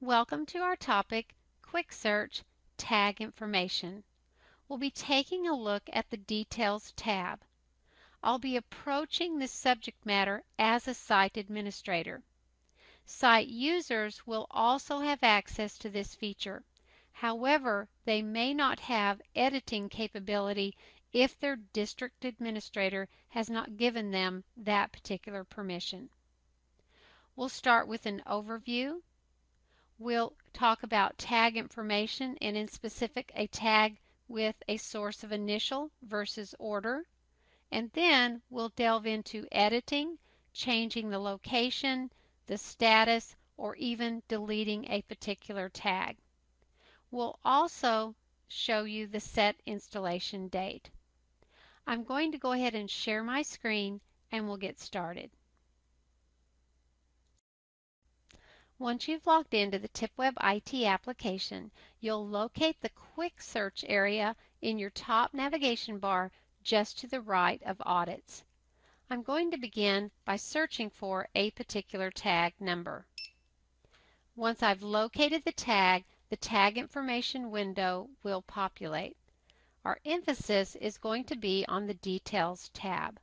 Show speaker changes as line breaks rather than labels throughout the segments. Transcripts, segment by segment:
Welcome to our topic, Quick Search, Tag Information. We'll be taking a look at the Details tab. I'll be approaching this subject matter as a site administrator. Site users will also have access to this feature. However, they may not have editing capability if their district administrator has not given them that particular permission. We'll start with an overview. We'll talk about tag information and in specific a tag with a source of initial versus order. And then we'll delve into editing, changing the location, the status, or even deleting a particular tag. We'll also show you the set installation date. I'm going to go ahead and share my screen and we'll get started. Once you've logged into the TIPWeb-IT application, you'll locate the Quick Search area in your top navigation bar just to the right of Audits. I'm going to begin by searching for a particular tag number. Once I've located the tag information window will populate. Our emphasis is going to be on the Details tab.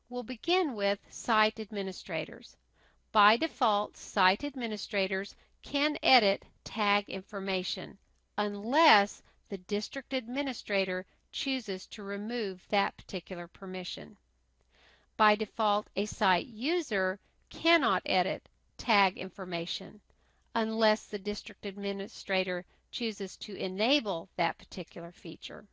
We'll begin with Site Administrators. By default, site administrators can edit tag information unless the district administrator chooses to remove that particular permission. By default, a site user cannot edit tag information unless the district administrator chooses to enable that particular feature.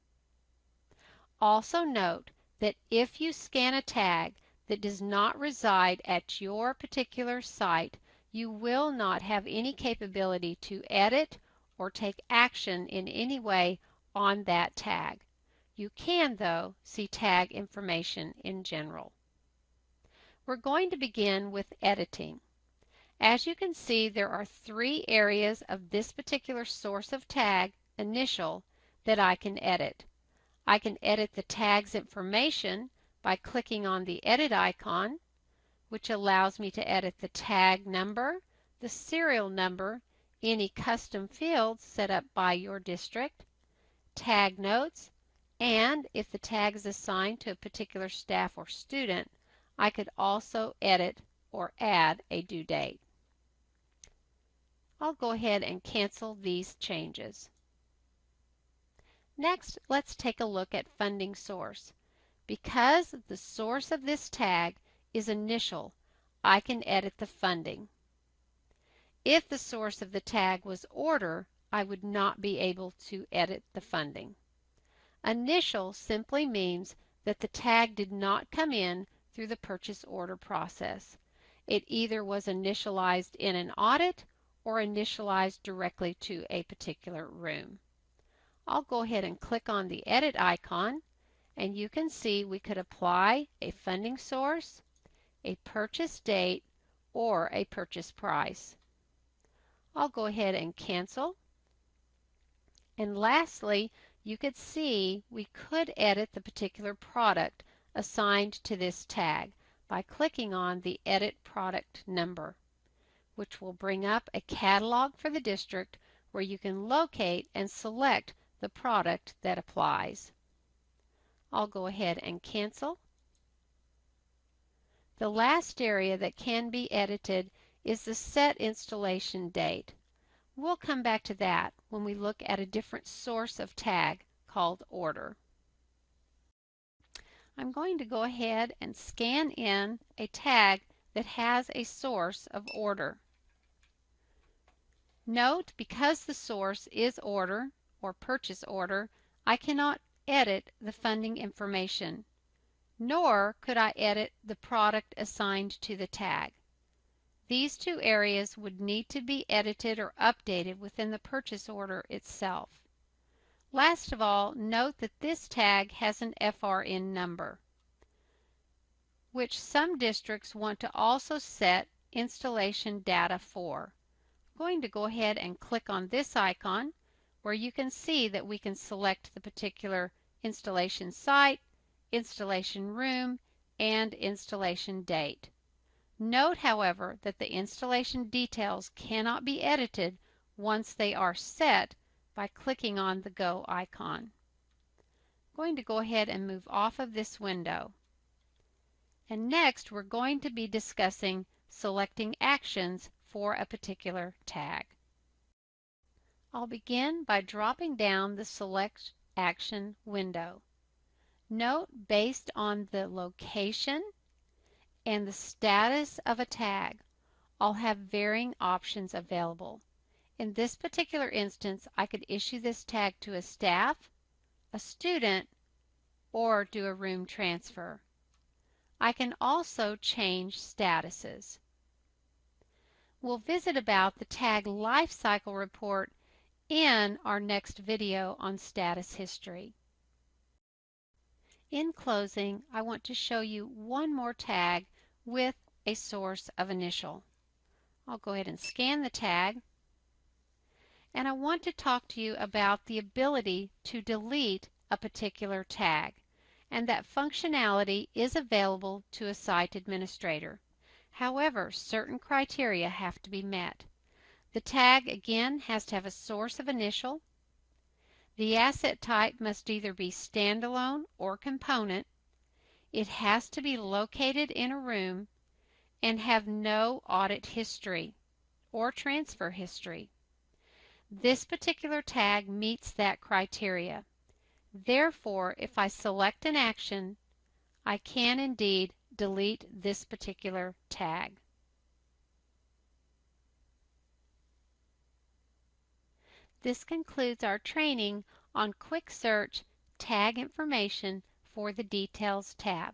Also note that if you scan a tag that does not reside at your particular site, you will not have any capability to edit or take action in any way on that tag. You can, though, see tag information in general. We're going to begin with editing. As you can see, there are three areas of this particular source of tag, initial, that I can edit. I can edit the tag's information by clicking on the edit icon, which allows me to edit the tag number, the serial number, any custom fields set up by your district, tag notes, and if the tag is assigned to a particular staff or student, I could also edit or add a due date. I'll go ahead and cancel these changes. Next, let's take a look at funding source. Because the source of this tag is initial, I can edit the funding. If the source of the tag was order, I would not be able to edit the funding. Initial simply means that the tag did not come in through the purchase order process. It either was initialized in an audit or initialized directly to a particular room. I'll go ahead and click on the edit icon, and you can see we could apply a funding source, a purchase date, or a purchase price. I'll go ahead and cancel. And lastly, you could see we could edit the particular product assigned to this tag by clicking on the Edit Product Number, which will bring up a catalog for the district where you can locate and select the product that applies. I'll go ahead and cancel. The last area that can be edited is the set installation date. We'll come back to that when we look at a different source of tag called order. I'm going to go ahead and scan in a tag that has a source of order. Note, because the source is order or purchase order, I cannot edit the funding information, nor could I edit the product assigned to the tag. These two areas would need to be edited or updated within the purchase order itself. Last of all, note that this tag has an FRN number, which some districts want to also set installation data for. I'm going to go ahead and click on this icon where you can see that we can select the particular installation site, installation room, and installation date. Note, however, that the installation details cannot be edited once they are set by clicking on the Go icon. I'm going to go ahead and move off of this window. And next we're going to be discussing selecting actions for a particular tag. I'll begin by dropping down the Select Action window. Note, based on the location and the status of a tag, I'll have varying options available. In this particular instance, I could issue this tag to a staff, a student, or do a room transfer. I can also change statuses. We'll visit about the tag lifecycle report in our next video on status history. In closing, I want to show you one more tag with a source of initial. I'll go ahead and scan the tag, and I want to talk to you about the ability to delete a particular tag, and that functionality is available to a site administrator. However, certain criteria have to be met. The tag again has to have a source of initial. The asset type must either be standalone or component. It has to be located in a room and have no audit history or transfer history. This particular tag meets that criteria. Therefore, if I select an action, I can indeed delete this particular tag. This concludes our training on Quick Search Tag Information for the Details tab.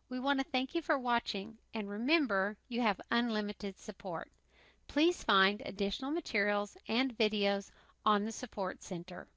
We want to thank you for watching, and remember, you have unlimited support. Please find additional materials and videos on the Support Center.